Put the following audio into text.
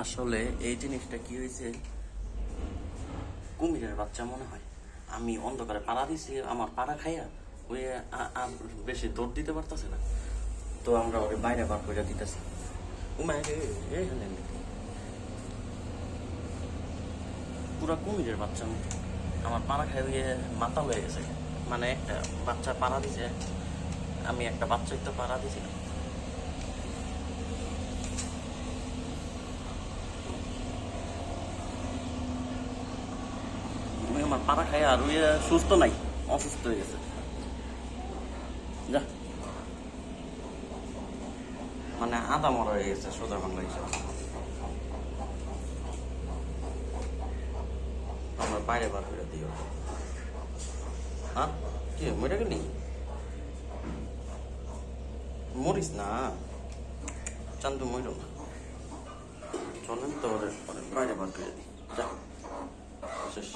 আসলে এই জিনিসটা কি হয়েছে, কুমিরের বাচ্চা মনে হয়। আমি অন্ধকারে পাড়া দিছি, আমার পাড়া খাইয়া ওই আর বেশি দৌড় দিতে পারতেছে না, তো আমরা ওকে বাইরে বার করে দিতেছি। উমায় পুরা কুমিরের বাচ্চা মতো আমার পাড়া খাই গিয়ে মাথা হয়ে গেছে। মানে একটা বাচ্চা পাড়া দিছে, আমি একটা বাচ্চাই তো পাড়া দিছিলাম। আমার পাড়া খাই আর ওই সুস্থ নাই, অসুস্থ হয়ে গেছে। যা, মানে আদা মরা হয়ে গেছে সোজা বাংলা হিসাবে। আমরা বাইরে বার করে দিও। হ্যাঁ, কি মরে গেলি? মরিস না, চান্দু মরিল না। চলেন তো ওদের বাইরে বার করে দিই। যা, শেষ।